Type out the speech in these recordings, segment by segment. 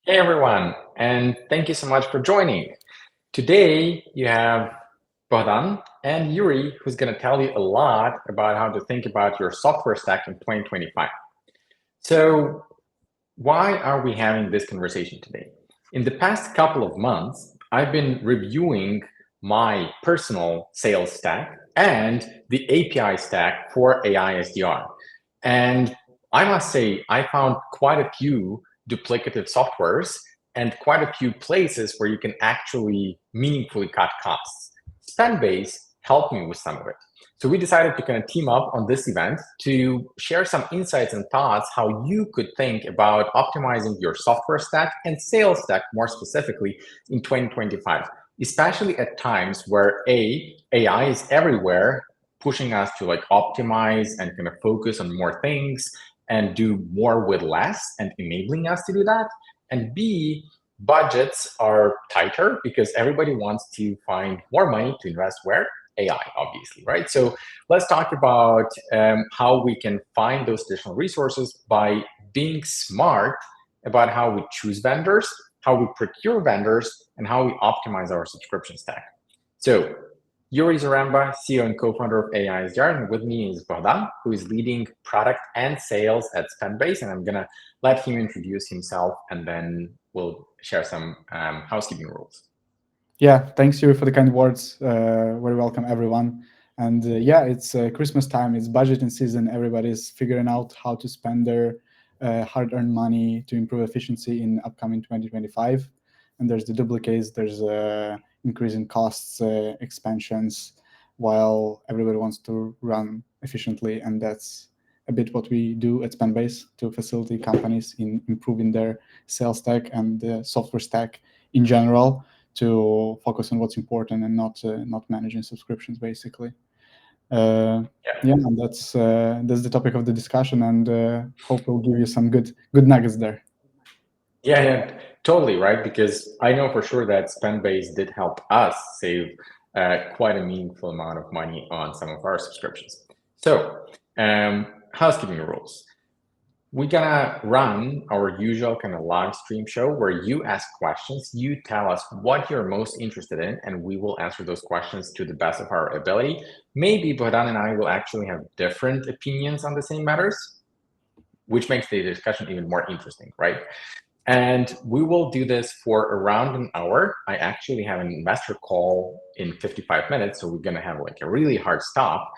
Hey everyone, and thank you so much for joining. Today you have Bohdan and Yuri, who's going to tell you a lot about how to think about your software stack in 2025. So, why are we having this conversation today? In the past couple of months, I've been reviewing my personal sales stack and the API stack for AiSDR. And I must say, I found quite a few duplicative softwares and quite a few places where you can actually meaningfully cut costs. Spendbase helped me with some of it. So we decided to kind of team up on this event to share some insights and thoughts how you could think about optimizing your software stack and sales stack more specifically in 2025, especially at times where AI is everywhere, pushing us to like optimize and kind of focus on more things and do more with less and enabling us to do that. And B, budgets are tighter because everybody wants to find more money to invest where? AI, obviously, right? So let's talk about how we can find those additional resources by being smart about how we choose vendors, how we procure vendors, and how we optimize our subscription stack. So Yuriy Zaremba, CEO and co-founder of AiSDR, and with me is Bohdan, who is leading product and sales at Spendbase, and I'm going to let him introduce himself, and then we'll share some housekeeping rules. Yeah, thanks, Yuri, for the kind words. Very welcome, everyone. And yeah, it's Christmas time. It's budgeting season. Everybody's figuring out how to spend their hard-earned money to improve efficiency in upcoming 2025. And there's the duplicates. There's increasing costs, expansions, while everybody wants to run efficiently. And that's a bit what we do at Spendbase to facilitate companies in improving their sales stack and the software stack in general, to focus on what's important and not managing subscriptions, basically. Yeah, and that's the topic of the discussion, and hope we'll give you some good nuggets there. Yeah, totally, right? Because I know for sure that Spendbase did help us save quite a meaningful amount of money on some of our subscriptions. So, housekeeping rules. We're gonna run our usual kind of live stream show where you ask questions, you tell us what you're most interested in, and we will answer those questions to the best of our ability. Maybe Bohdan and I will actually have different opinions on the same matters, which makes the discussion even more interesting, right? And we will do this for around an hour. I actually have an investor call in 55 minutes, so we're gonna have like a really hard stop.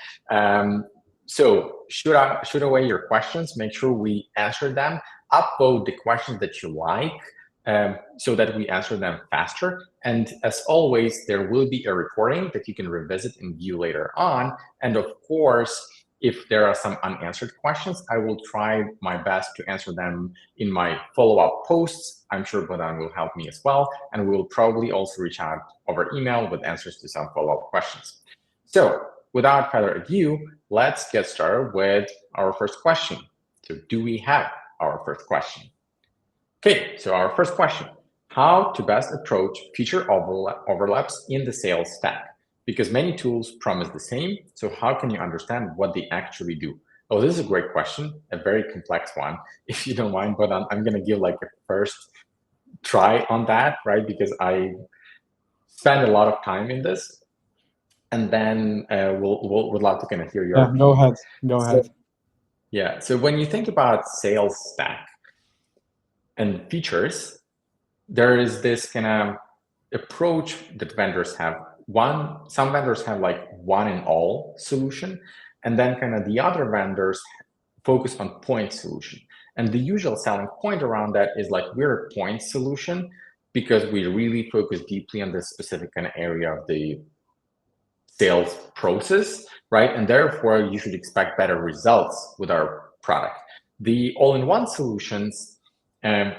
So shoot away your questions. Make sure we answer them. Upvote the questions that you like so that we answer them faster. And as always, there will be a recording that you can revisit and view later on. And of course, if there are some unanswered questions, I will try my best to answer them in my follow-up posts. I'm sure Bohdan will help me as well. And we'll probably also reach out over email with answers to some follow-up questions. So without further ado, let's get started with our first question. So do we have our first question? Okay, so our first question, how to best approach feature overlaps in the sales stack? Because many tools promise the same, so how can you understand what they actually do? Oh, this is a great question, a very complex one. If you don't mind, but I'm going to give like a first try on that, right? Because I spend a lot of time in this, and then we'd love to kind of hear your opinion. Go ahead. Yeah, so when you think about sales stack and features, there is this kind of approach that vendors have. Some vendors have like one and all solution, and then kind of the other vendors focus on point solution. And the usual selling point around that is like, we're a point solution because we really focus deeply on this specific kind of area of the sales process, right? And therefore, you should expect better results with our product. The all-in-one solutions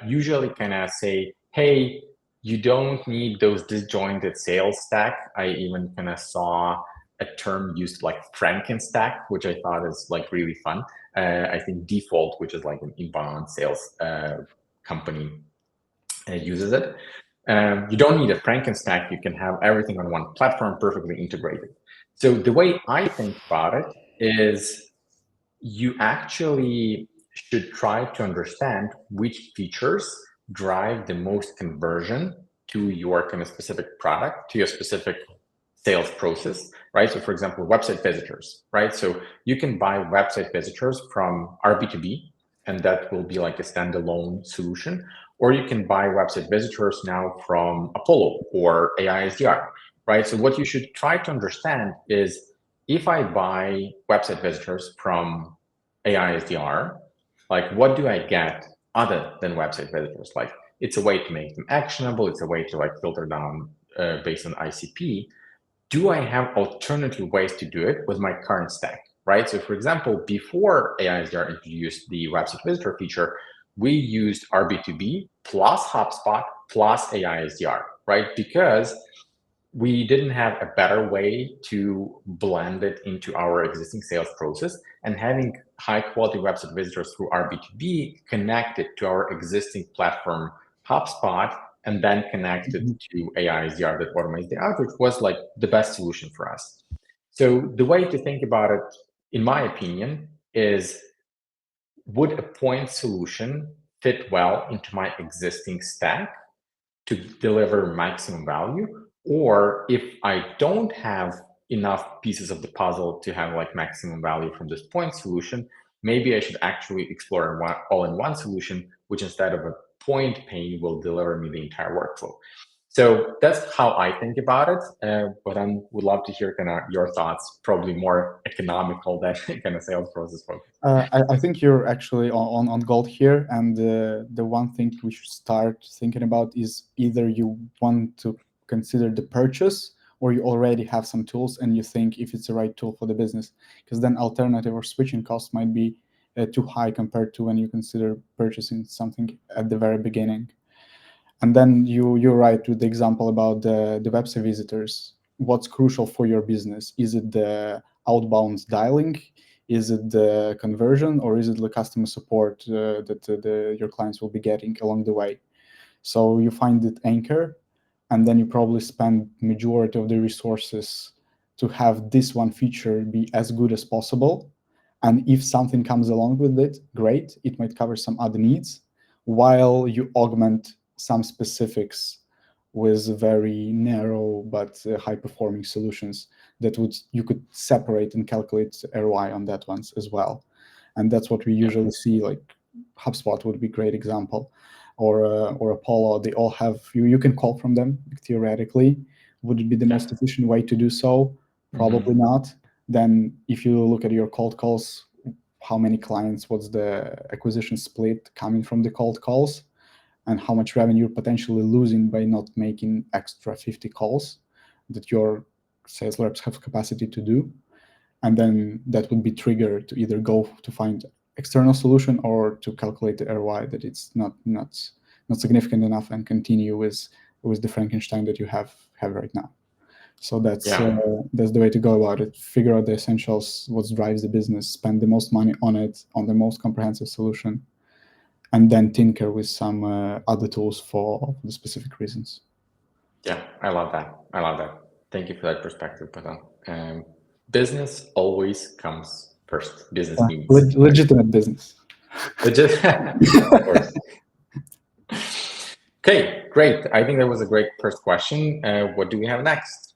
usually kind of say, hey, you don't need those disjointed sales stack. I even kind of saw a term used like Frankenstack, which I thought is like really fun. I think Default, which is like an inbound sales company, uses it. You don't need a Frankenstack. You can have everything on one platform perfectly integrated. So the way I think about it is you actually should try to understand which features drive the most conversion to your kind of specific product, to your specific sales process, right? So for example, website visitors, right? So you can buy website visitors from our B2B, and that will be like a standalone solution, or you can buy website visitors now from Apollo or AiSDR, right? So what you should try to understand is, if I buy website visitors from AiSDR, like what do I get other than website visitors? Like it's a way to make them actionable. It's a way to like filter down based on ICP. Do I have alternative ways to do it with my current stack, right? So for example, before AiSDR introduced the website visitor feature, we used RB2B plus HubSpot plus AiSDR, right? Because we didn't have a better way to blend it into our existing sales process, and having high quality website visitors through our B2B connected to our existing platform HubSpot and then connected to AiSDR that automates the outreach was like the best solution for us. So the way to think about it, in my opinion, is, would a point solution fit well into my existing stack to deliver maximum value? Or if I don't have enough pieces of the puzzle to have like maximum value from this point solution, maybe I should actually explore an all-in-one solution, which instead of a point pane will deliver me the entire workflow. So that's how I think about it. But I would love to hear kind of your thoughts, probably more economical than kind of sales process focused. I think you're actually on gold here. And the one thing we should start thinking about is either you want to consider the purchase, or you already have some tools and you think if it's the right tool for the business, because then alternative or switching costs might be too high compared to when you consider purchasing something at the very beginning. And then you're right with the example about the website visitors. What's crucial for your business? Is it the outbound dialing? Is it the conversion, or is it the customer support that your clients will be getting along the way? So you find it anchor, and then you probably spend majority of the resources to have this one feature be as good as possible. And if something comes along with it, great, it might cover some other needs, while you augment some specifics with very narrow but high-performing solutions that you could separate and calculate ROI on that ones as well. And that's what we usually see. Like HubSpot would be a great example, or Apollo. They all have you can call from them theoretically. Would it be the most efficient way to do so? Probably not. Then if you look at your cold calls, how many clients, what's the acquisition split coming from the cold calls, and how much revenue you're potentially losing by not making extra 50 calls that your sales reps have capacity to do. And then that would be triggered to either go to find external solution or to calculate the ROI that it's not significant enough and continue with the Frankenstein that you have right now. So that's the way to go about it. Figure out the essentials, what drives the business, spend the most money on it, on the most comprehensive solution, and then tinker with some other tools for the specific reasons. Yeah, I love that. I love that. Thank you for that perspective, Bohdan. Business always comes first. Business needs. Legitimate business. Of course. Okay, great. I think that was a great first question. What do we have next?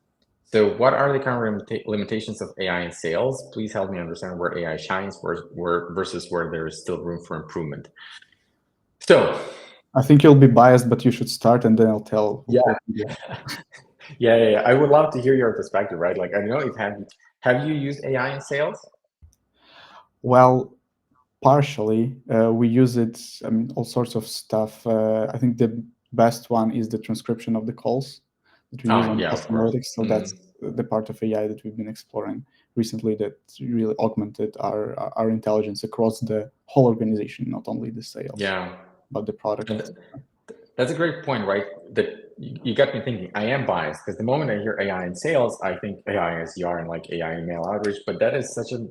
So what are the current limitations of AI in sales? Please help me understand where AI shines versus where there is still room for improvement. So I think you'll be biased, but you should start and then I'll tell. Yeah. I would love to hear your perspective, right? Like, I don't know if have you used AI in sales? Well, partially. We use it, I mean, all sorts of stuff. I think the best one is the transcription of the calls that we use on customer analytics. So that's the part of AI that we've been exploring recently that really augmented our intelligence across the whole organization, not only the sales, but the product. That's a great point, right? That you got me thinking. I am biased because the moment I hear AI in sales, I think AI SDR and like AI email outreach, but that is such a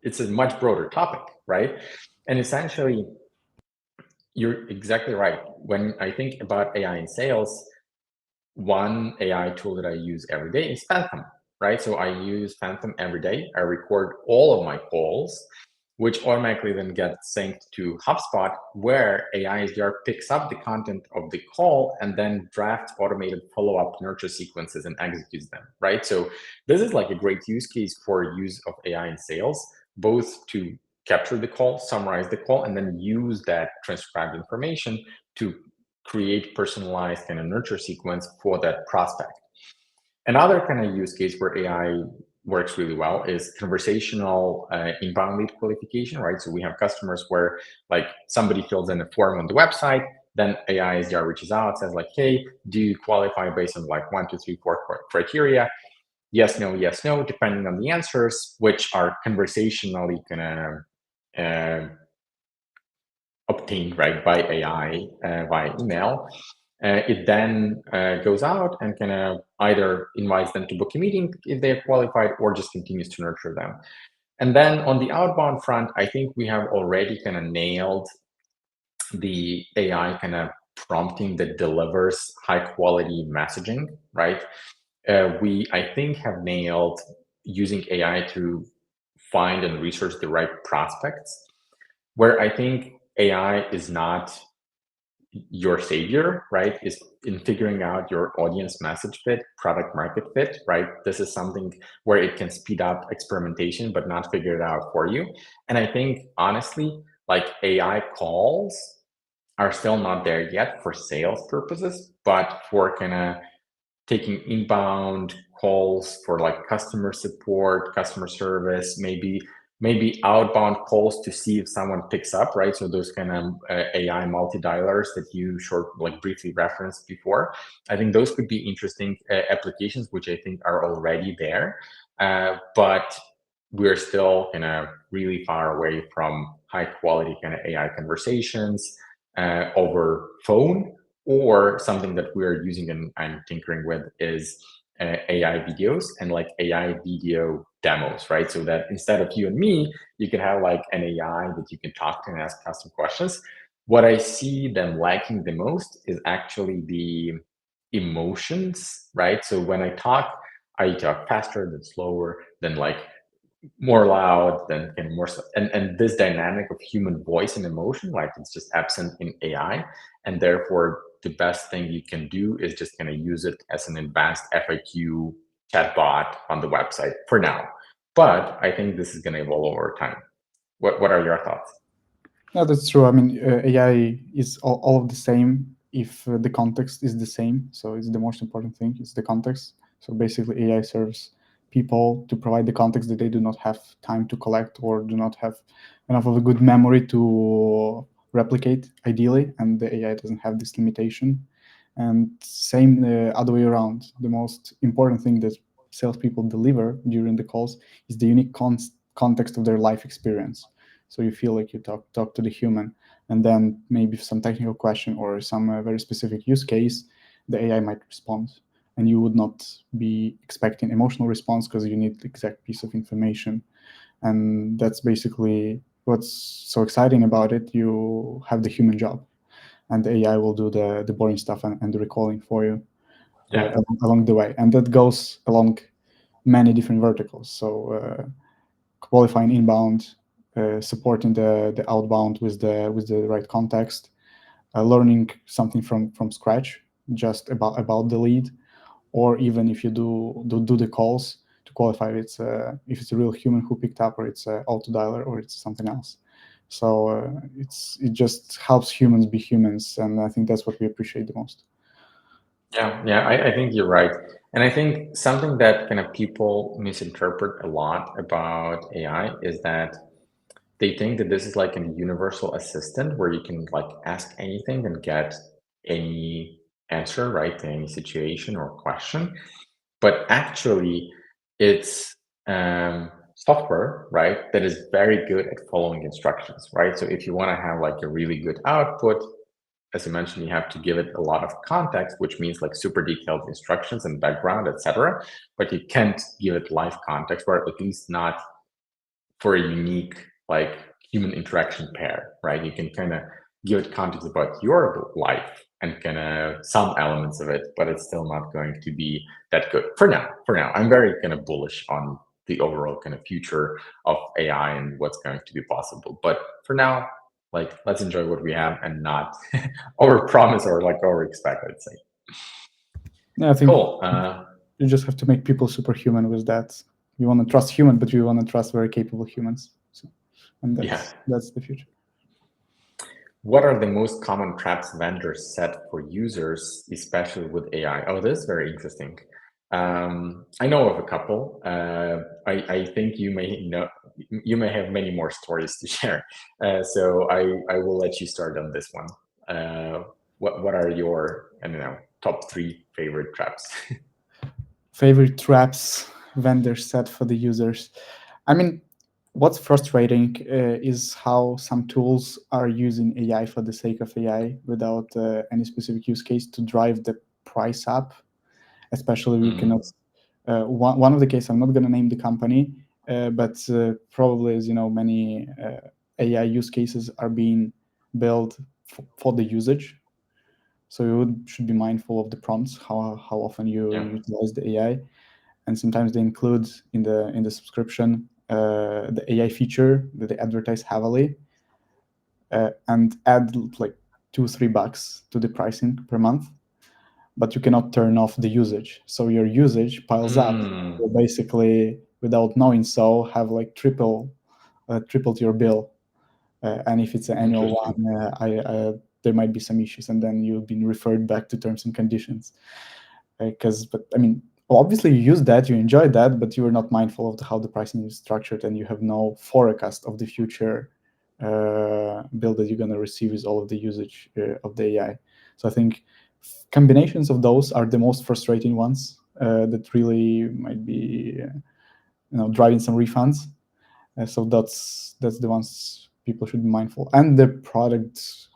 it's a much broader topic, right? And essentially, you're exactly right. When I think about AI in sales, one AI tool that I use every day is Phantom, right? So I use Phantom every day. I record all of my calls which automatically then gets synced to HubSpot, where AiSDR picks up the content of the call and then drafts automated follow-up nurture sequences and executes them, right? So this is like a great use case for use of AI in sales, both to capture the call, summarize the call, and then use that transcribed information to create personalized kind of nurture sequence for that prospect. Another kind of use case where AI works really well is conversational inbound lead qualification, right? So we have customers where like somebody fills in a form on the website, then AiSDR reaches out, says like, hey, do you qualify based on like 1, 2, 3, 4 criteria? Yes, no, depending on the answers, which are conversationally kind of obtained, right, by AI via email. It then goes out and kind of either invites them to book a meeting if they are qualified, or just continues to nurture them. And then on the outbound front, I think we have already kind of nailed the AI kind of prompting that delivers high quality messaging, right? We, I think, have nailed using AI to find and research the right prospects, where I think AI is not your savior, right, is in figuring out your audience message fit, product market fit, right? This is something where it can speed up experimentation, but not figure it out for you. And I think, honestly, like AI calls are still not there yet for sales purposes, but for kind of taking inbound calls for like customer support, customer service, maybe outbound calls to see if someone picks up, right? So those kind of AI multi-dialers that you briefly referenced before. I think those could be interesting applications, which I think are already there, but we're still kind of really far away from high quality kind of AI conversations over phone, or something that we're using and I'm tinkering with is AI videos and like AI video demos, right? So that instead of you and me, you can have like an AI that you can talk to and ask custom questions. What I see them lacking the most is actually the emotions, right? So when I talk faster, then slower, then like more loud than and more and this dynamic of human voice and emotion, like it's just absent in AI, and therefore the best thing you can do is just kind of use it as an advanced FAQ chatbot on the website for now. But I think this is going to evolve over time. What are your thoughts? No, that's true. I mean, AI is all of the same if the context is the same. So it's the most important thing. It's the context. So basically, AI serves people to provide the context that they do not have time to collect or do not have enough of a good memory to replicate, ideally, and the AI doesn't have this limitation. And same the other way around. The most important thing that salespeople deliver during the calls is the unique context of their life experience. So you feel like you talk to the human, and then maybe some technical question or some very specific use case, the AI might respond, and you would not be expecting emotional response because you need the exact piece of information. And that's basically what's so exciting about it. You have the human job, and the AI will do the boring stuff and the recalling for you along the way. And that goes along many different verticals. So qualifying inbound, supporting the outbound with the right context, learning something from scratch, just about the lead, or even if you do the calls to qualify if it's a real human who picked up, or it's an auto dialer, or it's something else. So it just helps humans be humans, and I think that's what we appreciate the most. Yeah, I think you're right. And I think something that kind of people misinterpret a lot about AI is that they think that this is like a universal assistant where you can like ask anything and get any answer, right, to any situation or question. But actually, it's software, right, that is very good at following instructions, right? So if you want to have like a really good output, as you mentioned, you have to give it a lot of context, which means like super detailed instructions and background, etc. But you can't give it live context, or at least not for a unique like human interaction pair, right? You can kind of give it context about your life and kind of some elements of it, but it's still not going to be that good for now. I'm very kind of bullish on the overall kind of future of AI and what's going to be possible. But for now, like, let's enjoy what we have and not over promise or like over expect, I'd say. Yeah, I think Cool. you just have to make people superhuman with that. You want to trust human, but you want to trust very capable humans. So, and that's the future. What are the most common traps vendors set for users, especially with AI? Oh, this is very interesting. I know of a couple. I think you may have many more stories to share. So I will let you start on this one. What are your, I don't know, top 3 favorite traps? Favorite traps vendors set for the users. I mean, what's frustrating is how some tools are using AI for the sake of AI without any specific use case to drive the price up. Especially, we cannot. One of the cases, I'm not going to name the company, but probably, as you know, many AI use cases are being built for the usage. So you should be mindful of the prompts, how often you utilize the AI, and sometimes they include in the subscription the AI feature that they advertise heavily, and add like $2-3 to the pricing per month. But you cannot turn off the usage, so your usage piles up. You basically, without knowing so, have like tripled your bill. And if it's an annual one, there might be some issues, and then you've been referred back to terms and conditions. But I mean, obviously you use that, you enjoy that, but you are not mindful of how the pricing is structured, and you have no forecast of the future bill that you're going to receive with all of the usage of the AI. So I think combinations of those are the most frustrating ones that really might be driving some refunds. So that's the ones people should be mindful, and the product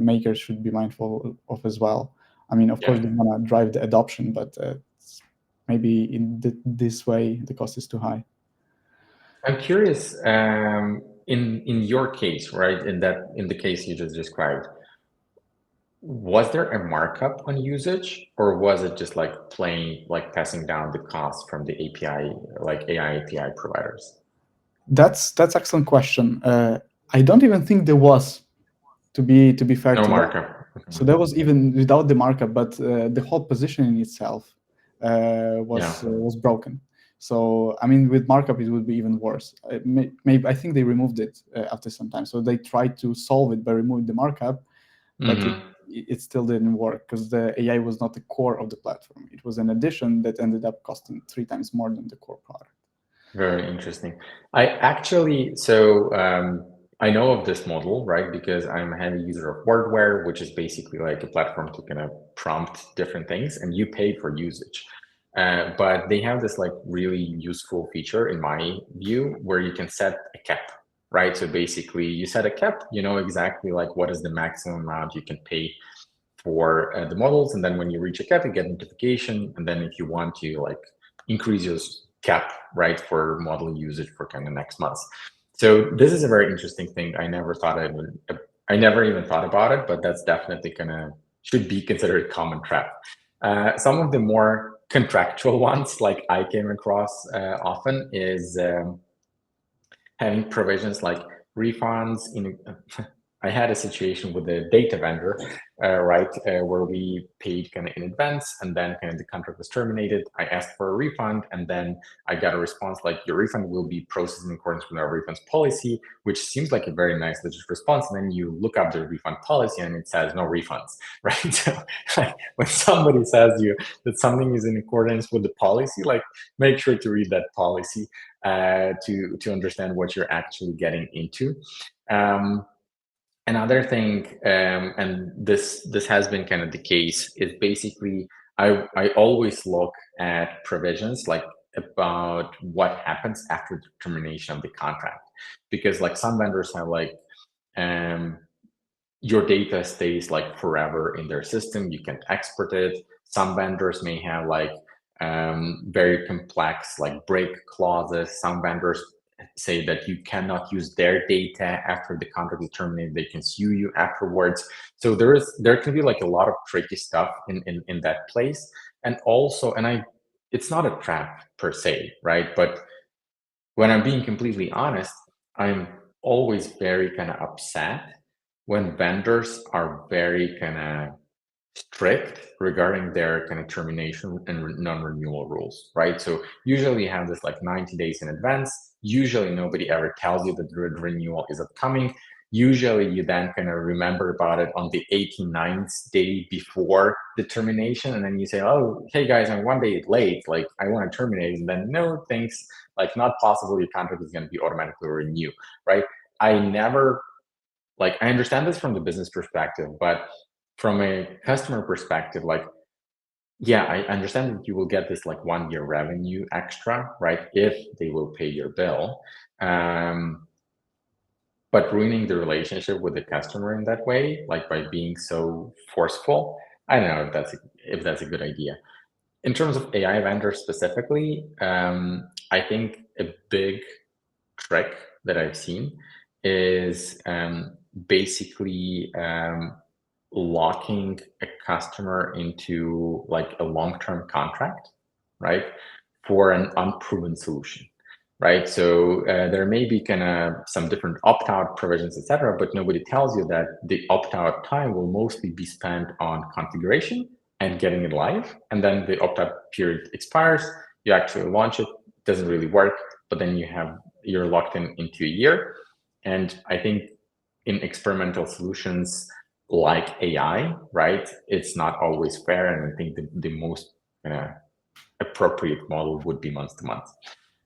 makers should be mindful of as well. I mean, of course, they want to drive the adoption, but maybe in this way, the cost is too high. I'm curious, in your case, right? In the case you just described, was there a markup on usage, or was it just like plain like passing down the cost from the API, like AI API providers? That's excellent question. I don't even think there was, to be fair no to markup. that. So that was even without the markup, but the whole positioning itself was broken. So I mean, with markup, it would be even worse. Maybe I think they removed it after some time. So they tried to solve it by removing the markup, but it still didn't work because the AI was not the core of the platform. It was an addition that ended up costing 3 times more than the core product. Very interesting. I know of this model, right? Because I'm a heavy user of Wordware, which is basically like a platform to kind of prompt different things, and you pay for usage. But they have this like really useful feature, in my view, where you can set a cap, right? So basically, you set a cap, you know exactly like what is the maximum amount you can pay for the models, and then when you reach a cap, you get notification, and then if you want to like increase your cap, right, for model usage for kind of next month. So this is a very interesting thing. I never even thought about it, but that's definitely should be considered a common trap. Some of the more contractual ones, like I came across often, is having provisions like refunds in I had a situation with a data vendor, where we paid kind of in advance, and then kind of the contract was terminated. I asked for a refund, and then I got a response like, your refund will be processed in accordance with our refunds policy, which seems like a very nice legit response. And then you look up the refund policy, and it says no refunds, right? So like, when somebody says you that something is in accordance with the policy, like, make sure to read that policy to understand what you're actually getting into. Another thing, and this has been kind of the case, is basically I always look at provisions like about what happens after the termination of the contract, because like some vendors have like your data stays like forever in their system, you can't export it. Some vendors may have like very complex like break clauses. Some vendors say that you cannot use their data after the contract is terminated, they can sue you afterwards. So there can be like a lot of tricky stuff in that place. And also, it's not a trap per se, right? But when I'm being completely honest, I'm always very kind of upset when vendors are very kind of strict regarding their kind of termination and non-renewal rules, right? So usually you have this like 90 days in advance. Usually nobody ever tells you that the renewal is upcoming. Usually you then kind of remember about it on the 89th day before the termination. And then you say, oh, hey guys, I'm 1 day late. Like I want to terminate. And then no, thanks. Like not possible. Your contract is going to be automatically renewed, right? I never like, I understand this from the business perspective, but from a customer perspective, like, yeah, I understand that you will get this like 1 year revenue extra, right? If they will pay your bill. But ruining the relationship with the customer in that way, like by being so forceful, I don't know if that's a good idea. In terms of AI vendors specifically, I think a big trick that I've seen is basically locking a customer into like a long-term contract, right, for an unproven solution, right? So there may be kind of some different opt-out provisions, etc., but nobody tells you that the opt-out time will mostly be spent on configuration and getting it live, and then the opt-out period expires. You actually launch it, doesn't really work, but then you're locked into a year. And I think in experimental solutions like AI, right, it's not always fair. And I think the most appropriate model would be month to month.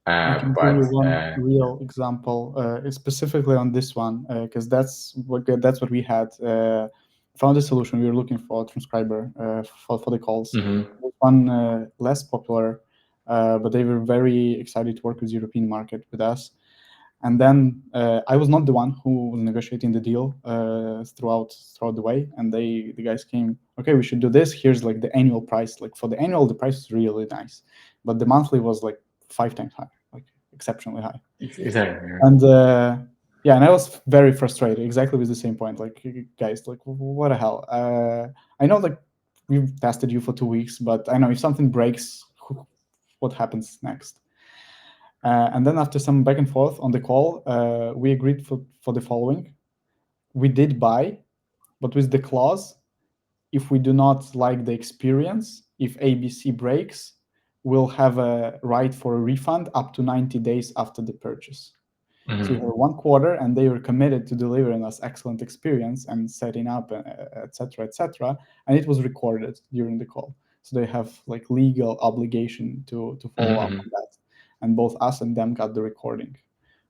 I can give you one real example, specifically on this one, because that's what we had. Found a solution. We were looking for a transcriber for the calls. One less popular, but they were very excited to work with the European market with us. And then I was not the one who was negotiating the deal throughout the way. And the guys came, okay, we should do this. Here's like the annual price. Like for the annual, the price is really nice, but the monthly was like 5 times higher, like exceptionally high. Exactly. And yeah, and I was very frustrated, exactly with the same point. Like, guys, like, what the hell? I know, like, we've tested you for 2 weeks, but I know if something breaks, what happens next? And then after some back and forth on the call, we agreed for the following. We did buy, but with the clause, if we do not like the experience, if ABC breaks, we'll have a right for a refund up to 90 days after the purchase. So we have 1 quarter, and they were committed to delivering us excellent experience and setting up, etc., etc. And it was recorded during the call. So they have like legal obligation to follow up on that. And both us and them got the recording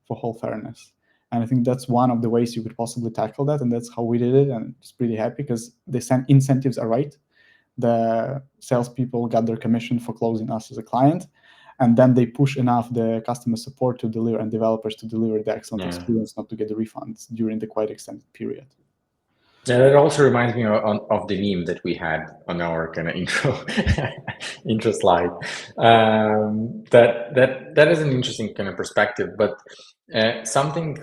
for whole fairness. And I think that's one of the ways you could possibly tackle that. And that's how we did it. And it's pretty happy because the incentives are right. The salespeople got their commission for closing us as a client. And then they push enough the customer support to deliver and developers to deliver the excellent experience, not to get the refunds during the quite extended period. Yeah, that also reminds me of the meme that we had on our kind of intro slide. That is an interesting kind of perspective, but something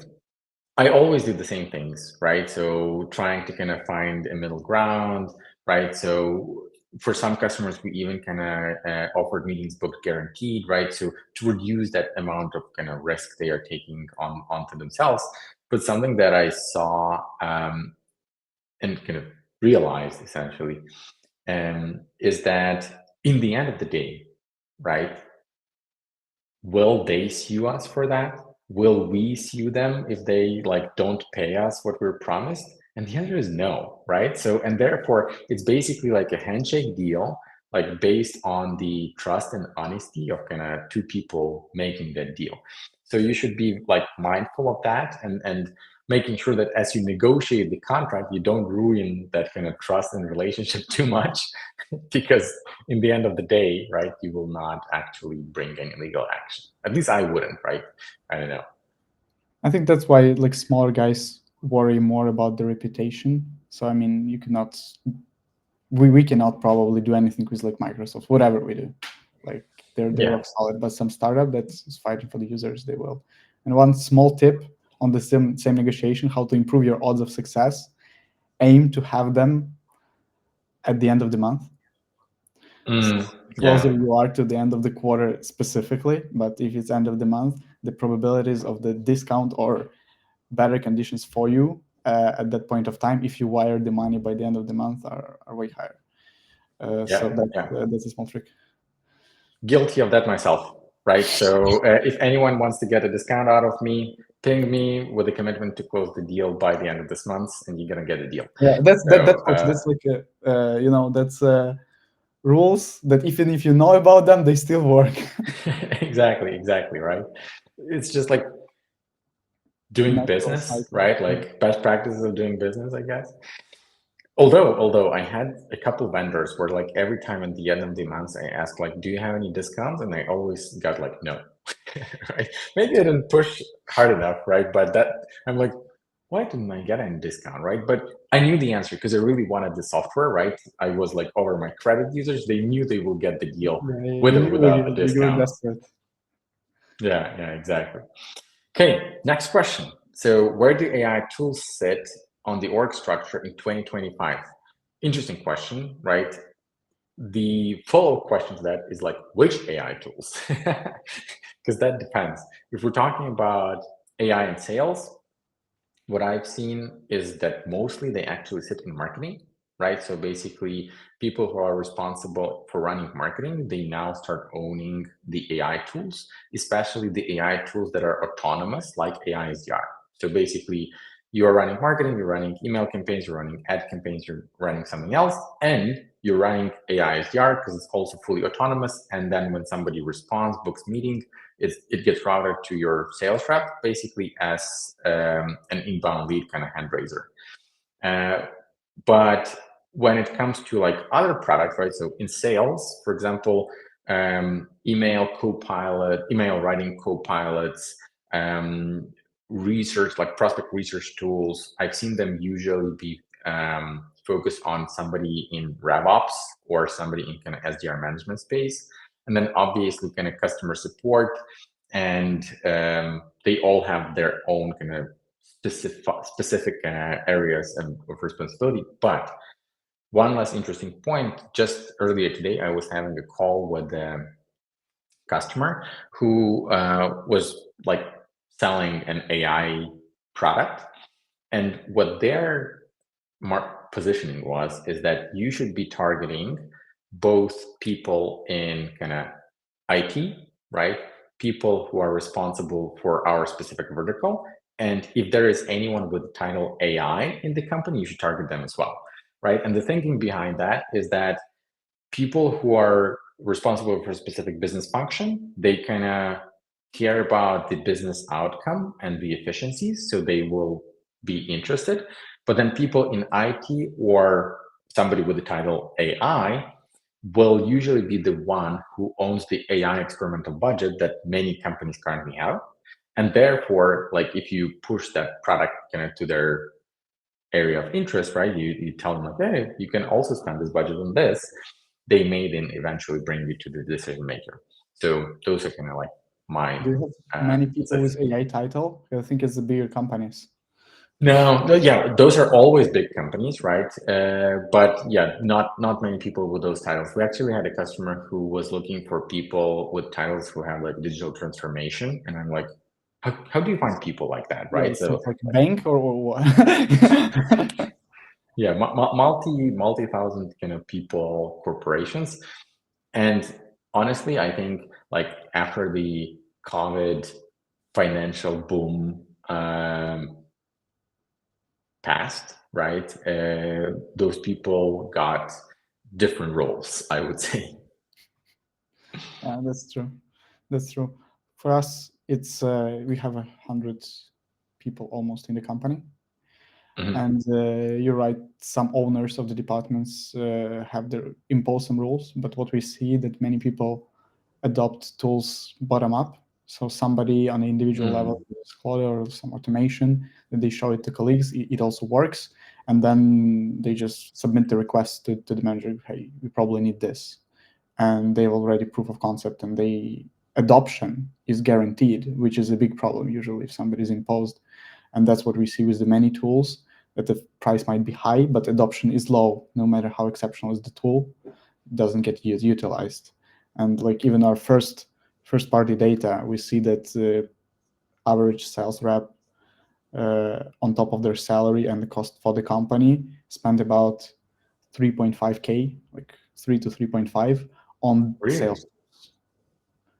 I always do the same things, right? So trying to kind of find a middle ground, right? So for some customers, we even kind of offered meetings booked guaranteed, right? So to reduce that amount of kind of risk they are taking onto themselves. But something that I saw and kind of realized essentially is that in the end of the day, right? Will they sue us for that? Will we sue them if they like don't pay us what we're promised? And the answer is no, right? So, and therefore it's basically like a handshake deal, like based on the trust and honesty of kind of 2 people making that deal. So you should be like mindful of that and making sure that as you negotiate the contract, you don't ruin that kind of trust and relationship too much, because in the end of the day, right, you will not actually bring any legal action. At least I wouldn't, right? I don't know. I think that's why like smaller guys worry more about the reputation. So I mean, you cannot, we cannot probably do anything with like Microsoft, whatever we do. Like they're rock solid, but some startup that's fighting for the users, they will. And one small tip on the same negotiation, how to improve your odds of success: aim to have them at the end of the month. Closer you are to the end of the quarter specifically, but if it's end of the month, the probabilities of the discount or better conditions for you at that point of time, if you wire the money by the end of the month, are way higher. So that's a small trick. Guilty of that myself, right? So if anyone wants to get a discount out of me, ping me with a commitment to close the deal by the end of this month, and you're gonna get a deal. Yeah, that's like that's rules that even if you know about them, they still work. exactly, right? It's just like doing business, right? Like best practices of doing business, I guess. Although I had a couple vendors where like every time at the end of the month I asked like, do you have any discounts? And I always got like, no, right? Maybe I didn't push hard enough, right? But that I'm like, why didn't I get any discount, right? But I knew the answer because I really wanted the software, right? I was like over my credit users. They knew they will get the deal with or without the discount. Yeah, exactly. Okay, next question. So where do AI tools sit on the org structure in 2025? Interesting question, right? The follow-up question to that is like, which AI tools? Because that depends. If we're talking about AI in sales, what I've seen is that mostly they actually sit in marketing, right? So basically, people who are responsible for running marketing, they now start owning the AI tools, especially the AI tools that are autonomous, like AiSDR. So basically, you are running marketing, you're running email campaigns, you're running ad campaigns, you're running something else, and you're running AiSDR because it's also fully autonomous. And then when somebody responds, books meeting, it gets routed to your sales rep, basically as an inbound lead kind of hand raiser. But when it comes to like other products, right? So in sales, for example, email copilot, email writing copilots, research, like prospect research tools, I've seen them usually be focused on somebody in RevOps or somebody in kind of SDR management space. And then obviously kind of customer support. And they all have their own kind of specific areas of responsibility. But one last interesting point, just earlier today, I was having a call with a customer who was like selling an AI product. And what their positioning is that you should be targeting both people in kind of IT, right? People who are responsible for our specific vertical. And if there is anyone with the title AI in the company, you should target them as well, right? And the thinking behind that is that people who are responsible for a specific business function, they kind of care about the business outcome and the efficiencies, so they will be interested. But then people in IT or somebody with the title AI will usually be the one who owns the AI experimental budget that many companies currently have. And therefore, like if you push that product kind of to their area of interest, right? You tell them like, hey, you can also spend this budget on this. They may then eventually bring you to the decision maker. So those are kind of like my. Do you have many people with AI title? I think it's the bigger companies. No, yeah, those are always big companies, right? But yeah, not many people with those titles. We actually had a customer who was looking for people with titles who have like digital transformation, and I'm like, how do you find people like that, right? Yeah, so like bank or what? Yeah, multi-thousand kind of people, corporations, and honestly, I think like after the COVID financial boom passed, right? Those people got different roles, I would say. Yeah, that's true. That's true. For us, it's we have 100 people almost in the company, and you're right. Some owners of the departments have their impose some rules, but what we see that many people adopt tools bottom up. So somebody on an individual level uses Claude or some automation, then they show it to colleagues. It also works, and then they just submit the request to the manager. Hey, we probably need this, and they already proof of concept, and they adoption is guaranteed, which is a big problem usually if somebody is imposed, and that's what we see with the many tools, that the price might be high, but adoption is low. No matter how exceptional is the tool, it doesn't get utilized. And like even our first party data, we see that average sales rep on top of their salary and the cost for the company spend about 3.5K, like 3 to 3.5 on Really? sales.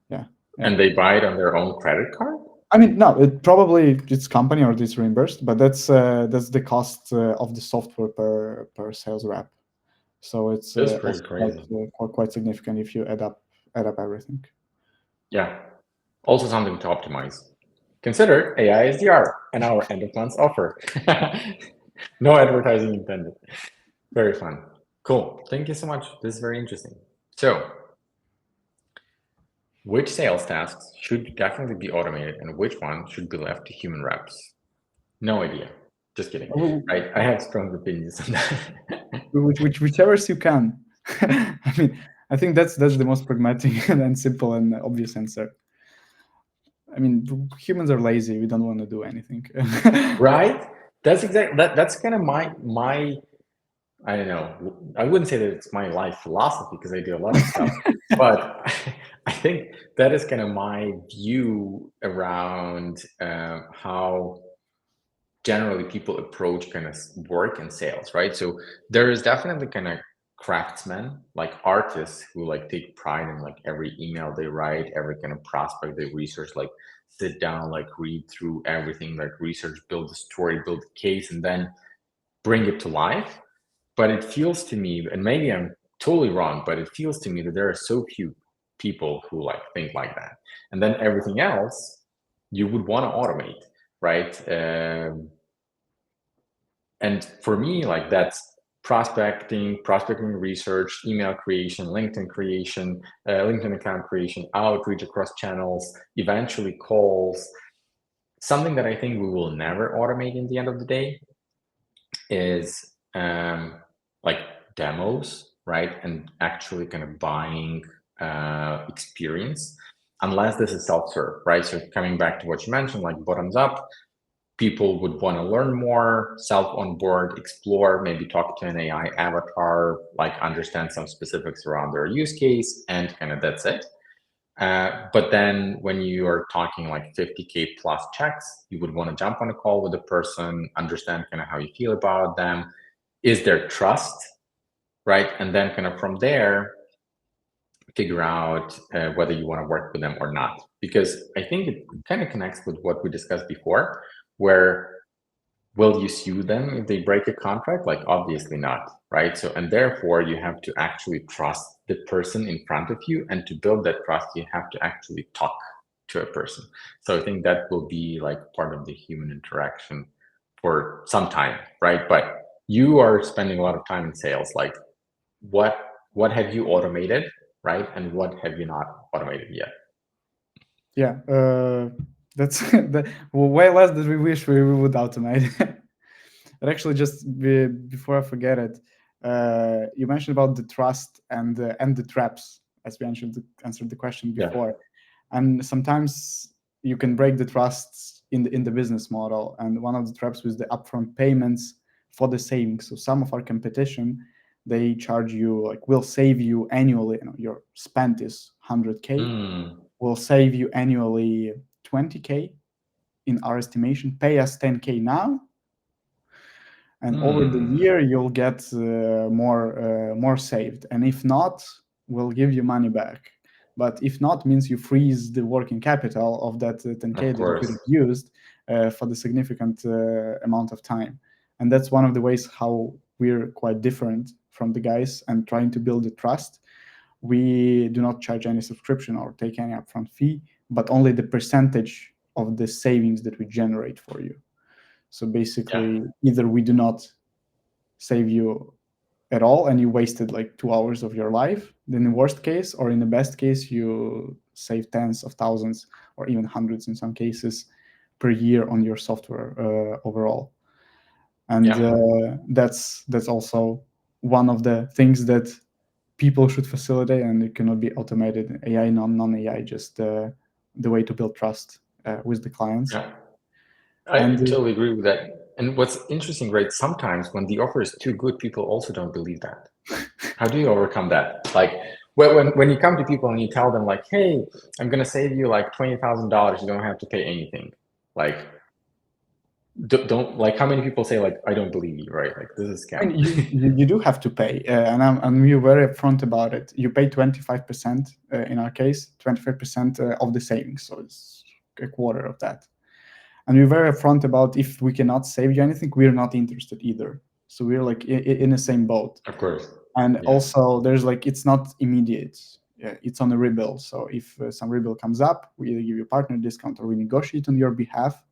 Yeah. And they buy it on their own credit card? I mean, no, it probably it's company or it's reimbursed, but that's the cost of the software per sales rep. So it's That's pretty crazy. quite significant if you add up everything. Yeah. Also something to optimize. Consider AiSDR and our end of month offer. No advertising intended. Very fun. Cool. Thank you so much. This is very interesting. So, which sales tasks should definitely be automated and which one should be left to human reps? No idea. Just kidding. Right. I have strong opinions on that. Whichever you can. I mean, I think that's the most pragmatic and simple and obvious answer. I mean, humans are lazy. We don't want to do anything. Right? That's exactly that's kind of my I don't know. I wouldn't say that it's my life philosophy because I do a lot of stuff, but I think that is kind of my view around how generally people approach kind of work and sales, right? So there is definitely kind of craftsmen, like artists who like take pride in like every email they write, every kind of prospect they research, like sit down, like read through everything, like research, build a story, build a case, and then bring it to life. But it feels to me, and maybe I'm totally wrong, but it feels to me that there are so few people who like think like that. And then everything else you would want to automate, right? And for me, like that's prospecting research, email creation, LinkedIn account creation, outreach across channels, eventually calls. Something that I think we will never automate in the end of the day is like demos, right? And actually kind of buying experience, unless this is self-serve, right? So coming back to what you mentioned, like bottoms up, people would want to learn more, self-onboard, explore, maybe talk to an AI avatar, like understand some specifics around their use case, and kind of that's it. But then when you are talking like 50K plus checks, you would want to jump on a call with the person, understand kind of how you feel about them. Is there trust, right? And then kind of from there, figure out whether you want to work with them or not. Because I think it kind of connects with what we discussed before, where will you sue them if they break a contract? Like, obviously not, right? So, and therefore you have to actually trust the person in front of you. And to build that trust, you have to actually talk to a person. So I think that will be like part of the human interaction for some time, right? But you are spending a lot of time in sales. Like, what have you automated, right? And what have you not automated yet? Yeah, that's way less than we wish we would automate. But actually, just before I forget it, you mentioned about the trust and the traps, as we answered the question before. Yeah. And sometimes you can break the trust in the business model. And one of the traps was the upfront payments for the savings. So some of our competition, they charge you like, we'll save you annually. You know, your spend is 100K. Will save you annually 20K in our estimation. Pay us 10K now, and over the year you'll get more saved. And if not, we'll give you money back. But if not, means you freeze the working capital of that 10K that you could have used for the significant amount of time. And that's one of the ways how we're quite different from the guys and trying to build the trust. We do not charge any subscription or take any upfront fee, but only the percentage of the savings that we generate for you. So basically, either we do not save you at all and you wasted like 2 hours of your life, then in the worst case, or in the best case, you save tens of thousands or even hundreds in some cases per year on your software overall. And that's also one of the things that people should facilitate, and it cannot be automated. AI, non-AI, just the way to build trust with the clients. Yeah, I totally agree with that. And what's interesting, right? Sometimes when the offer is too good, people also don't believe that. How do you overcome that? Like when you come to people and you tell them like, "Hey, I'm gonna save you like $20,000. You don't have to pay anything." Like, don't like, how many people say like, I don't believe you, right? Like, this is I scam. mean, you do have to pay, and we're very upfront about it. You pay 25%, in our case, 25% of the savings, so it's a quarter of that. And we're very upfront about if we cannot save you anything, we're not interested either. So we're like in the same boat. Of course. And Yeah. also, there's like, it's not immediate. It's on a rebill. So if some rebill comes up, we either give you a partner discount or we negotiate on your behalf,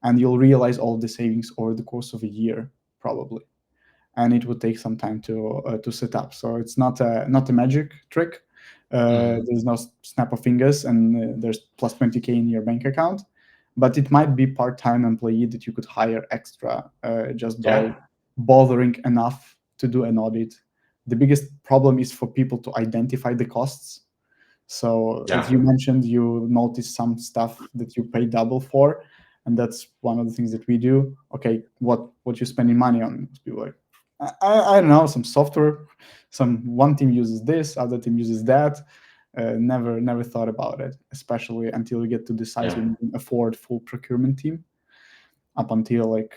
and you'll realize all the savings over the course of a year, probably. And it would take some time to set up. So it's not a magic trick. There's no snap of fingers, and there's plus 20K in your bank account. But it might be part-time employee that you could hire extra just by bothering enough to do an audit. The biggest problem is for people to identify the costs. So as you mentioned, you notice some stuff that you pay double for, and that's one of the things that we do. Okay, what you spending money on? People like, I don't know, some software. One team uses this, other team uses that. Never thought about it, especially until you get to the size when you can afford full procurement team. Up until like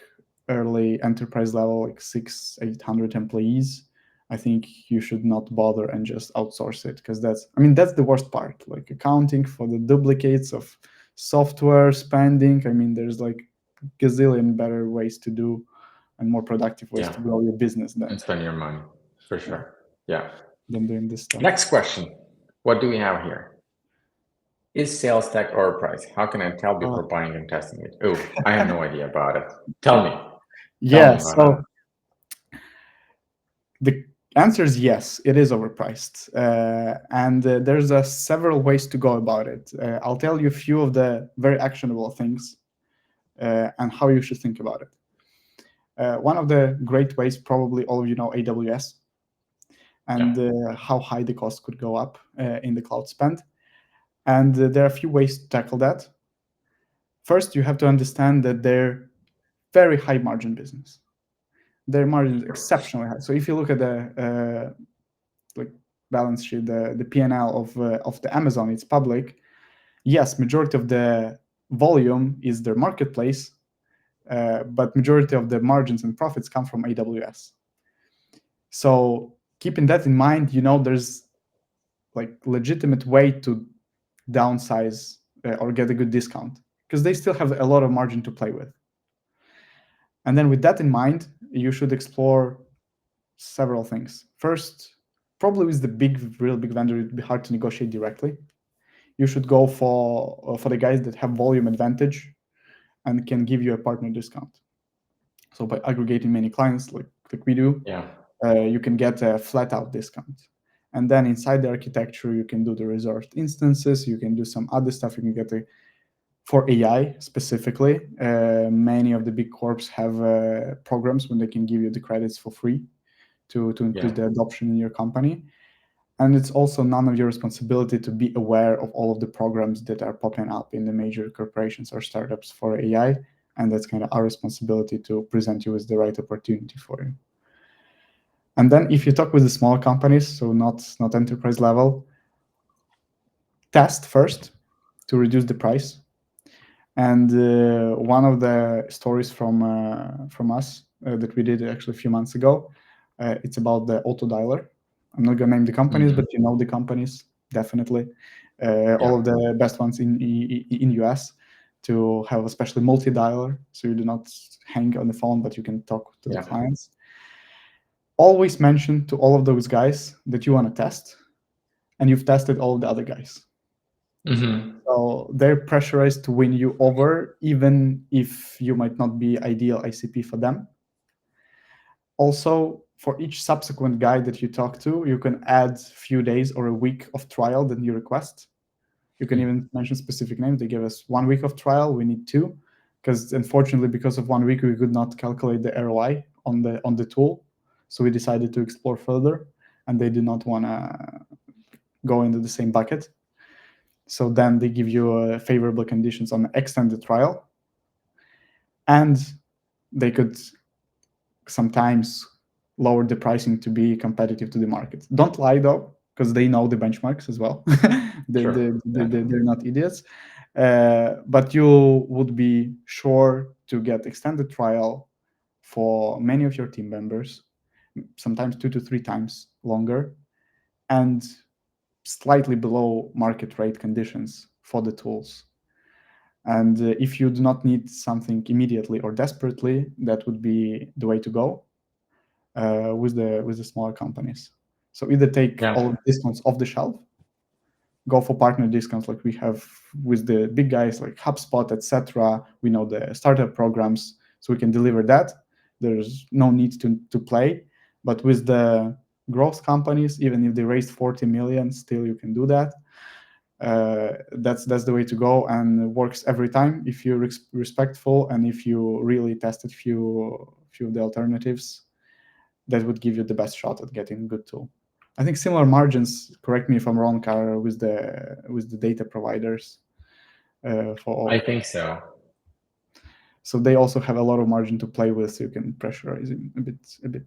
early enterprise level, like 600-800 employees, I think you should not bother and just outsource it, because that's the worst part. Like accounting for the duplicates of software spending. I mean, there's like gazillion better ways to do and more productive ways to grow your business and spend your money, for sure. Than doing this stuff. Next question. What do we have here? Is sales tech overpriced? How can I tell before buying and testing it? Oh, I have no idea about it. Tell me. So the answer is yes, it is overpriced. And there's several ways to go about it. I'll tell you a few of the very actionable things and how you should think about it. One of the great ways, probably all of you know AWS, and how high the cost could go up in the cloud spend. And there are a few ways to tackle that. First, you have to understand that they're very high margin business. Their margin is exceptionally high. So if you look at the balance sheet, the P&L of the Amazon, it's public. Yes, majority of the volume is their marketplace, but majority of the margins and profits come from AWS. So keeping that in mind, there's like legitimate way to downsize or get a good discount, because they still have a lot of margin to play with. And then with that in mind, you should explore several things. First, probably with the real big vendor, it'd be hard to negotiate directly. You should go for the guys that have volume advantage and can give you a partner discount. So by aggregating many clients like we do, you can get a flat out discount. And then inside the architecture, you can do the reserved instances. You can do some other stuff. You can get for AI specifically. Many of the big corps have programs when they can give you the credits for free to increase the adoption in your company. And it's also none of your responsibility to be aware of all of the programs that are popping up in the major corporations or startups for AI. And that's kind of our responsibility to present you with the right opportunity for you. And then if you talk with the small companies, so not enterprise level, test first to reduce the price. And one of the stories from us that we did actually a few months ago, it's about the auto dialer. I'm not gonna name the companies, but you know the companies, definitely. All of the best ones in US to have especially multi-dialer, so you do not hang on the phone, but you can talk to the clients. Always mention to all of those guys that you want to test, and you've tested all of the other guys. So they're pressurized to win you over, even if you might not be ideal ICP for them. Also, for each subsequent guy that you talk to, you can add a few days or a week of trial that you request. You can even mention specific names. They give us 1 week of trial. We need 2, because unfortunately, because of 1 week, we could not calculate the ROI on the tool. So we decided to explore further, and they did not want to go into the same bucket. So then they give you favorable conditions on the extended trial, and they could sometimes lower the pricing to be competitive to the market. Don't lie though, because they know the benchmarks as well. They're not idiots. But you would be sure to get extended trial for many of your team members, sometimes 2 to 3 times longer, and slightly below market rate conditions for the tools. And if you do not need something immediately or desperately, that would be the way to go with the smaller companies. So either take all of the discounts off the shelf, go for partner discounts like we have with the big guys like HubSpot, etc. We know the startup programs, so we can deliver that. There's no need to play. But with the growth companies, even if they raised 40 million, still you can do that. That's the way to go, and it works every time if you're respectful and if you really tested few of the alternatives. That would give you the best shot at getting a good tool. I think similar margins, correct me if I'm wrong, Kara, with the data providers for all. I think so. So they also have a lot of margin to play with, so you can pressurize it a bit.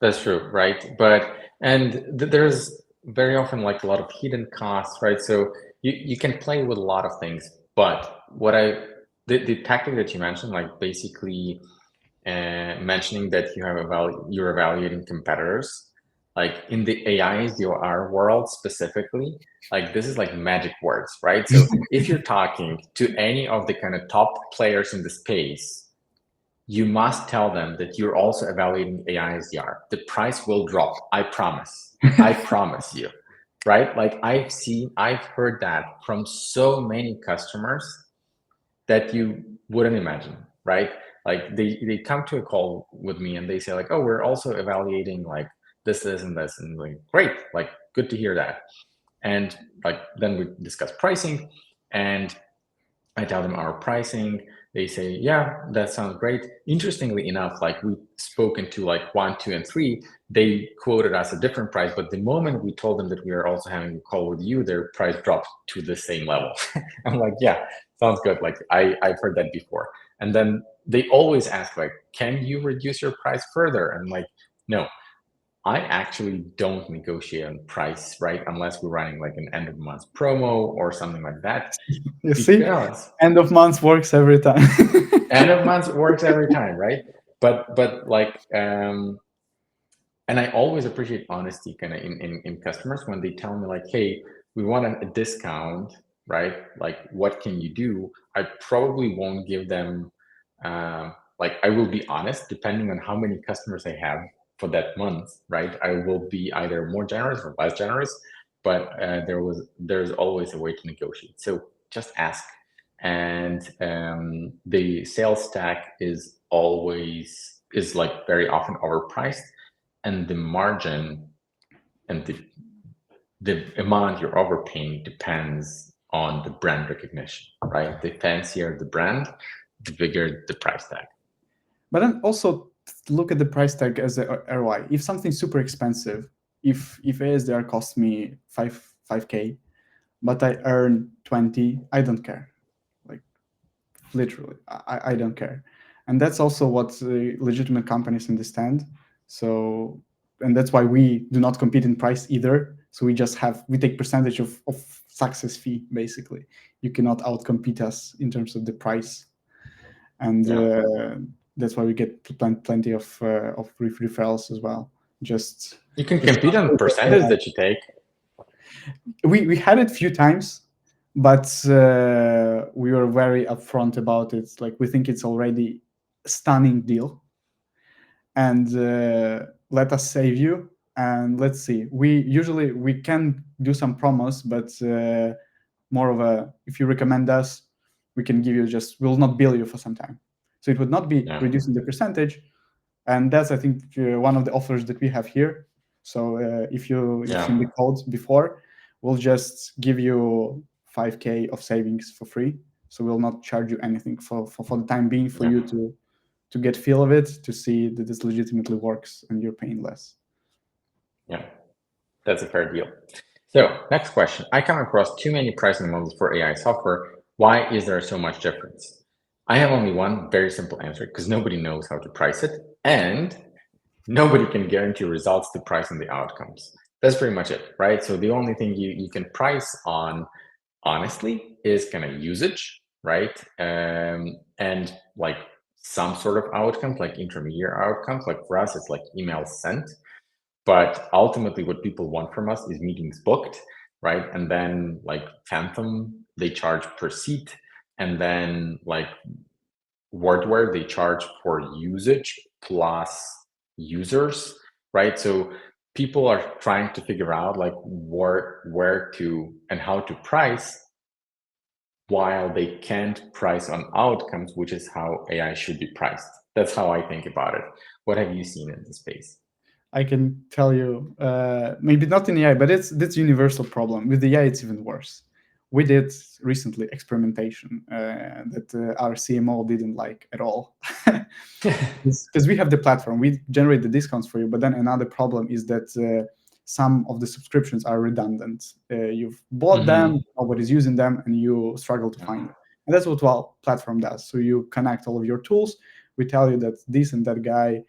That's true, right? But there's very often like a lot of hidden costs, right? So you can play with a lot of things, but the tactic that you mentioned, like basically mentioning that you're evaluating competitors, like in the AiSDR world specifically, like this is like magic words, right? So if you're talking to any of the kind of top players in the space, you must tell them that you're also evaluating AiSDR. The price will drop. I promise. I promise you, right? Like I've heard that from so many customers that you wouldn't imagine, right? Like they come to a call with me and they say like, oh, we're also evaluating like this, and this, and like, great, like good to hear that. And like then we discuss pricing, and I tell them our pricing. They say, yeah, that sounds great. Interestingly enough, like we've spoken to like 1, 2, and 3, they quoted us a different price, but the moment we told them that we are also having a call with you, their price dropped to the same level. I'm like, yeah, sounds good. Like I've heard that before. And then they always ask like, can you reduce your price further? And like, no, I actually don't negotiate on price, right? Unless we're running like an end of month promo or something like that. You see, end of month works every time. End of month works every time, right? But like, and I always appreciate honesty kind of in customers when they tell me like, hey, we want a discount, right? Like, what can you do? I probably won't give them, like, I will be honest, depending on how many customers I have for that month, right? I will be either more generous or less generous, but there's always a way to negotiate. So just ask. And the sales stack is like very often overpriced, and the margin and the amount you're overpaying depends on the brand recognition, right? The fancier the brand, the bigger the price tag. But then also look at the price tag as a ROI. If something's super expensive, if AiSDR costs me 5K, but I earn 20, I don't care. Like literally, I don't care. And that's also what legitimate companies understand. So, and that's why we do not compete in price either. So we take percentage of success fee, basically. You cannot outcompete us in terms of the price. And that's why we get plenty of referrals as well. Just you can compete on percentage that you take. We had it a few times, but we were very upfront about it. Like we think it's already a stunning deal, and let us save you. And let's see. We can do some promos, but more of a, if you recommend us, we can give you we'll not bill you for some time. So it would not be reducing the percentage. And that's, I think, one of the offers that we have here. So if you've seen the code before, we'll just give you 5K of savings for free. So we'll not charge you anything for the time being for you to get feel of it, to see that this legitimately works and you're paying less. Yeah, that's a fair deal. So next question. I come across too many pricing models for AI software. Why is there so much difference? I have only one very simple answer, because nobody knows how to price it, and nobody can guarantee results to price on the outcomes. That's pretty much it, right? So the only thing you can price on honestly is kind of usage, right? And like some sort of outcomes, like intermediate outcomes. Like for us, it's like emails sent. But ultimately, what people want from us is meetings booked, right? And then like Phantom, they charge per seat, and then like Wordware, they charge for usage plus users, right? So people are trying to figure out like where to and how to price while they can't price on outcomes, which is how AI should be priced. That's how I think about it. What have you seen in the space? I can tell you, maybe not in AI, but that's universal problem. With the AI, it's even worse. We did recently experimentation that our CMO didn't like at all. Because we have the platform, we generate the discounts for you, but then another problem is that some of the subscriptions are redundant. You've bought them, nobody's using them, and you struggle to find them. And that's what our platform does. So you connect all of your tools. We tell you that this and that guy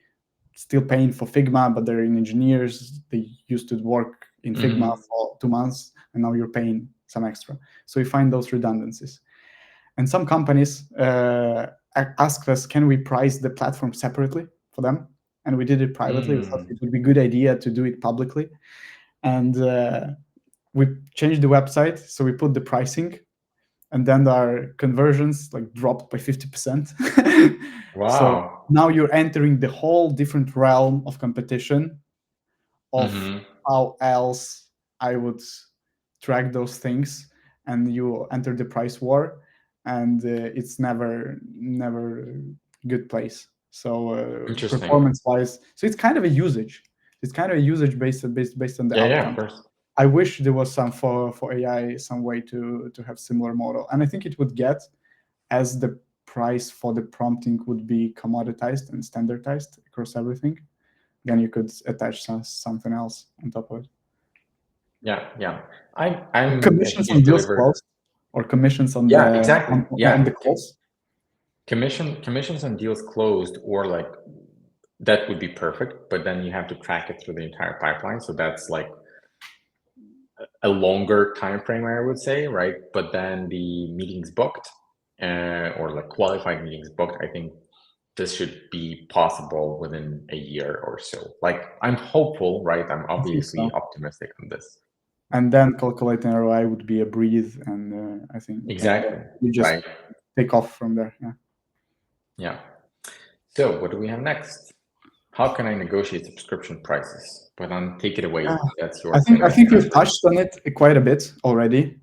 still paying for Figma, but they're in engineers. They used to work in Figma for 2 months, and now you're paying some extra. So we find those redundancies. And some companies ask us, can we price the platform separately for them? And we did it privately. We thought it would be a good idea to do it publicly. And we changed the website. So we put the pricing, and then our conversions like dropped by 50%. Wow. So now you're entering the whole different realm of competition of how else I would track those things, and you enter the price war, and it's never good place. So performance wise, so it's kind of a usage. It's kind of a usage based on the outcome. Yeah, of course. I wish there was some for AI, some way to have similar model, and I think it would get as the price for the prompting would be commoditized and standardized across everything. Then you could attach something else on top of it. Yeah. I'm commissions on deals closed, or commissions on the exactly. on the calls. Commissions on deals closed, or like that would be perfect, but then you have to track it through the entire pipeline. So that's like a longer time frame, I would say, right? But then the meetings booked, or like qualified meetings booked, I think this should be possible within a year or so. Like I'm hopeful, right? I'm obviously optimistic on this. And then calculating ROI would be a breeze, and I think exactly you just take off from there. Yeah. So what do we have next? How can I negotiate subscription prices? But take it away. That's your. I think we've touched on it quite a bit already.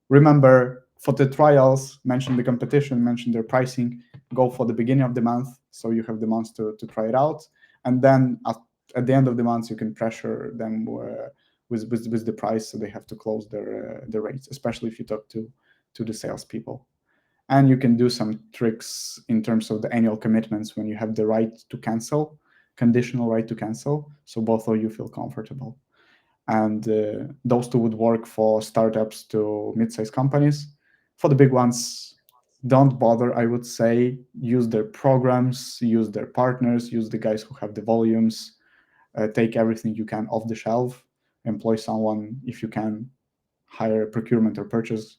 Remember, for the trials, mention the competition, mention their pricing. Go for the beginning of the month, so you have the month to try it out, and then at the end of the month, you can pressure them with the price, so they have to close their rates, especially if you talk to the salespeople. And you can do some tricks in terms of the annual commitments when you have the right to cancel, conditional right to cancel, so both of you feel comfortable. And those two would work for startups to mid-sized companies. For the big ones, don't bother, I would say. Use their programs, use their partners, use the guys who have the volumes. Take everything you can off the shelf. Employ someone, if you can, hire a procurement or purchase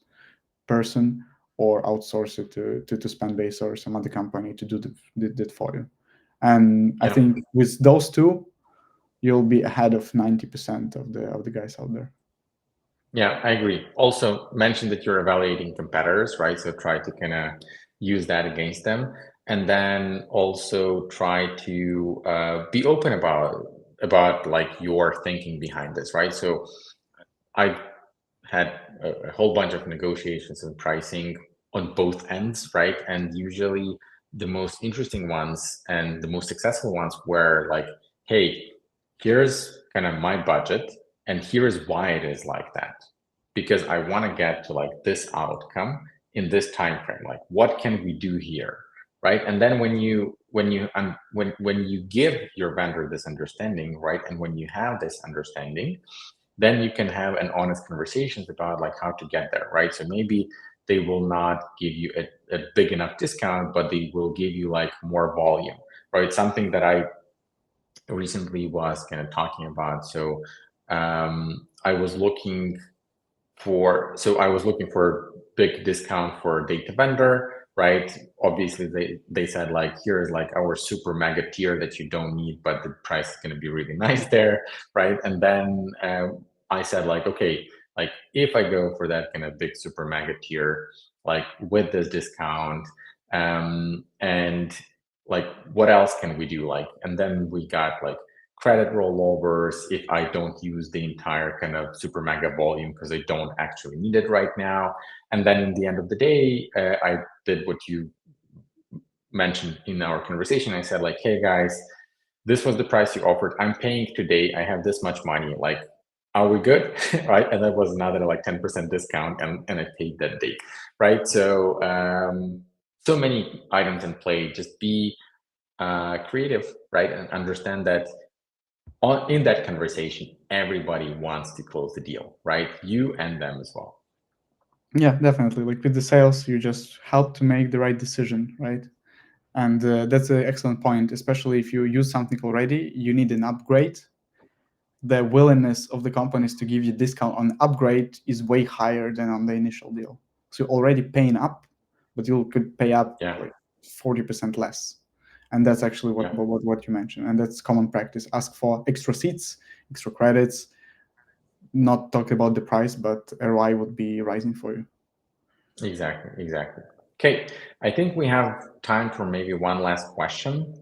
person, or outsource it to Spendbase or some other company to do that for you. And I think with those two, you'll be ahead of 90% of the guys out there. Yeah, I agree. Also, mention that you're evaluating competitors, right? So try to kind of use that against them, and then also try to be open about like your thinking behind this, right? So I've had a whole bunch of negotiations and pricing on both ends, right? And usually the most interesting ones and the most successful ones were like, hey, here's kind of my budget, and here's why it is like that. Because I want to get to like this outcome in this time frame. Like, what can we do here, right? And then when you give your vendor this understanding, right, and when you have this understanding, then you can have an honest conversations about like how to get there, right? So maybe they will not give you a big enough discount, but they will give you like more volume, right? Something that I recently was kind of talking about. So I was looking so I was looking for big discount for data vendor, right? Obviously they said like, here's like our super mega tier that you don't need, but the price is going to be really nice there, right? And then I said like, okay, like if I go for that kind of big super mega tier, like with this discount, and like what else can we do? Like, and then we got like credit rollovers if I don't use the entire kind of super mega volume because I don't actually need it right now. And then in the end of the day, I did what you mentioned in our conversation. I said like, hey guys, this was the price you offered. I'm paying today. I have this much money. Like, are we good? Right? And that was another like 10% discount, and I paid that day. Right. So so many items in play. Just be creative, right? And understand that in that conversation, everybody wants to close the deal, right? You and them as well. Yeah, definitely. Like with the sales, you just help to make the right decision, right? And that's an excellent point, especially if you use something already, you need an upgrade. The willingness of the companies to give you discount on upgrade is way higher than on the initial deal. So you're already paying up, but you could pay up like 40% less. And that's actually what you mentioned. And that's common practice. Ask for extra seats, extra credits, not talk about the price, but ROI would be rising for you. Exactly. Okay, I think we have time for maybe one last question.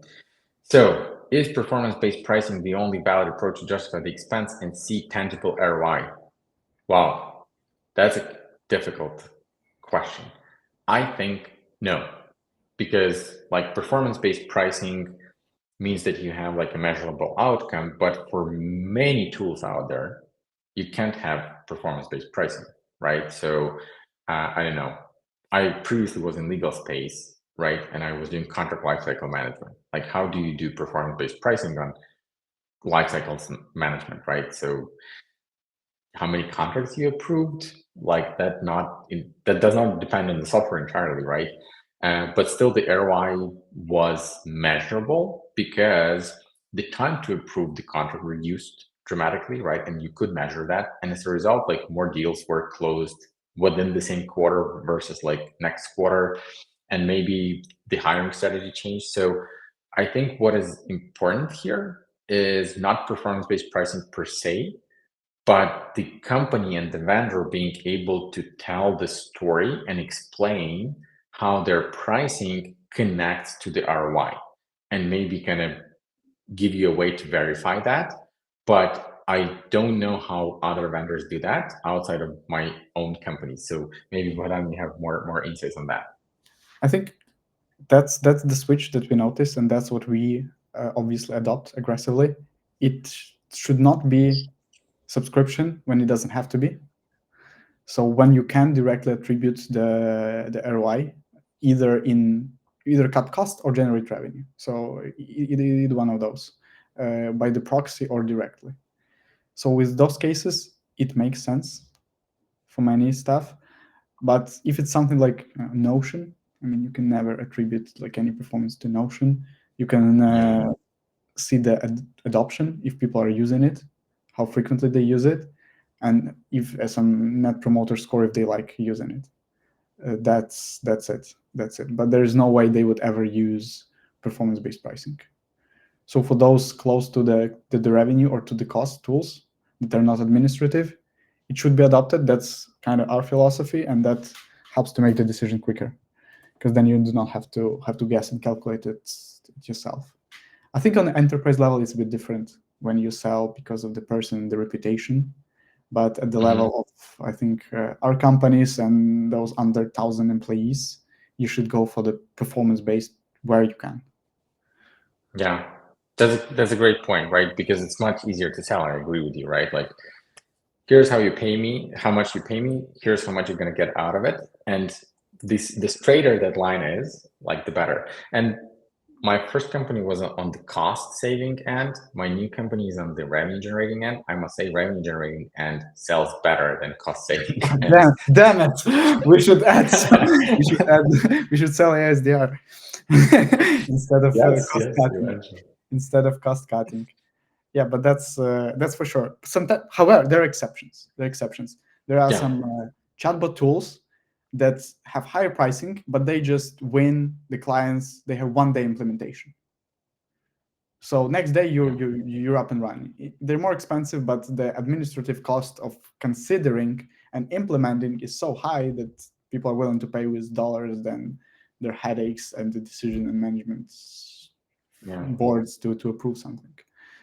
So, is performance-based pricing the only valid approach to justify the expense and see tangible ROI? Wow, that's a difficult question. I think no, because like performance-based pricing means that you have like a measurable outcome, but for many tools out there, you can't have performance-based pricing, right? So I don't know. I previously was in legal space, right? And I was doing contract lifecycle management. Like, how do you do performance-based pricing on lifecycle management, right? So how many contracts you approved, like that that does not depend on the software entirely, right? But still the ROI was measurable because the time to approve the contract reduced dramatically, right? And you could measure that. And as a result, like more deals were closed within the same quarter versus like next quarter. And maybe the hiring strategy changed. So I think what is important here is not performance-based pricing per se, but the company and the vendor being able to tell the story and explain how their pricing connects to the ROI, and maybe kind of give you a way to verify that. But I don't know how other vendors do that outside of my own company. So maybe Bohdan, you have more insights on that. I think that's the switch that we noticed, and that's what we obviously adopt aggressively. It should not be subscription when it doesn't have to be. So when you can directly attribute the ROI, either cut cost or generate revenue. So either one of those, by the proxy or directly. So with those cases, it makes sense for many stuff. But if it's something like Notion, I mean, you can never attribute like any performance to Notion. You can see the adoption if people are using it, how frequently they use it, and if some net promoter score if they like using it. That's it. But there's no way they would ever use performance-based pricing. So for those close to the revenue or to the cost tools that are not administrative, it should be adopted. That's kind of our philosophy, and that helps to make the decision quicker, because then you do not have to guess and calculate it yourself. I think on the enterprise level, it's a bit different when you sell because of the person, the reputation. But at the level of, I think, our companies and those under 1,000 employees, you should go for the performance-based where you can. Yeah, that's a great point, right? Because it's much easier to sell. I agree with you, right? Like, here's how you pay me, how much you pay me, here's how much you're going to get out of it. And the straighter that line is, like, the better. And my first company was on the cost saving end. My new company is on the revenue generating end. I must say revenue generating end sells better than cost saving. Damn it. We should add we should sell AiSDR instead of cost cutting. Instead of cost cutting. Yeah, but that's for sure. Sometimes, however, there are exceptions. There are some chatbot tools that have higher pricing, but they just win the clients. They have 1-day implementation. So next day you're up and running. They're more expensive, but the administrative cost of considering and implementing is so high that people are willing to pay with dollars than their headaches and the decision and management boards to approve something.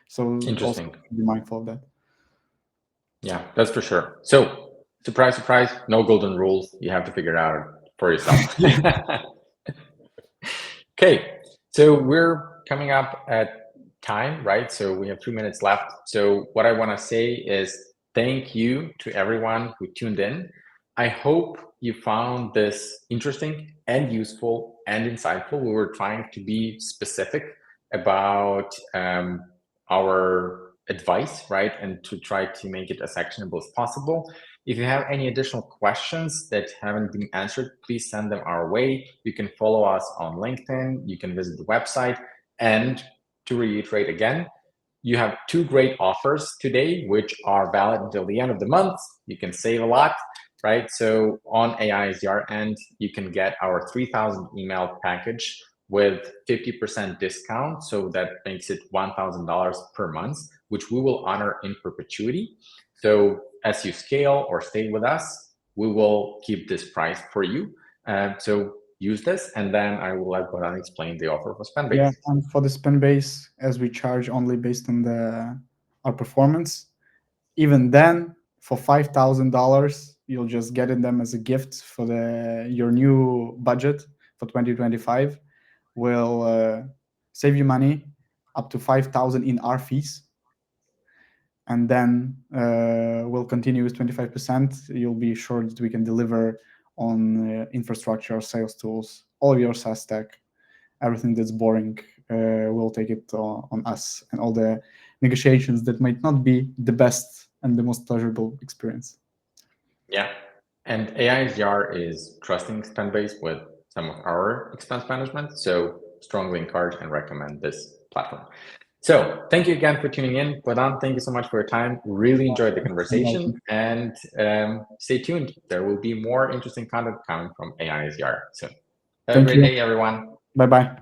So Interesting. Also be mindful of that. Yeah, that's for sure. So surprise, surprise, no golden rules. You have to figure it out for yourself. Okay, so we're coming up at time, right? So we have 2 minutes left. So what I want to say is thank you to everyone who tuned in. I hope you found this interesting and useful and insightful. We were trying to be specific about our advice, right? And to try to make it as actionable as possible. If you have any additional questions that haven't been answered, please send them our way. You can follow us on LinkedIn. You can visit the website. And to reiterate again, you have 2 great offers today, which are valid until the end of the month. You can save a lot, right? So on AiSDR end, you can get our 3,000 email package with 50% discount. So that makes it $1,000 per month, which we will honor in perpetuity. So as you scale or stay with us, we will keep this price for you. So use this, and then I will let Bohdan explain the offer for Spendbase. Yeah, and for the Spendbase, as we charge only based on our performance, even then, for $5,000, you'll just get them as a gift for your new budget for 2025. Will save you money up to $5,000 in our fees, and then we'll continue with 25%. You'll be sure that we can deliver on infrastructure, sales tools, all of your SaaS stack, everything that's boring. We'll take it on us, and all the negotiations that might not be the best and the most pleasurable experience. Yeah, and AiSDR is trusting Spendbase with some of our expense management, so strongly encourage and recommend this platform. So thank you again for tuning in. Bohdan, thank you so much for your time. Really enjoyed the conversation, and stay tuned. There will be more interesting content coming from AiSDR soon. Have a great day, everyone. Bye-bye.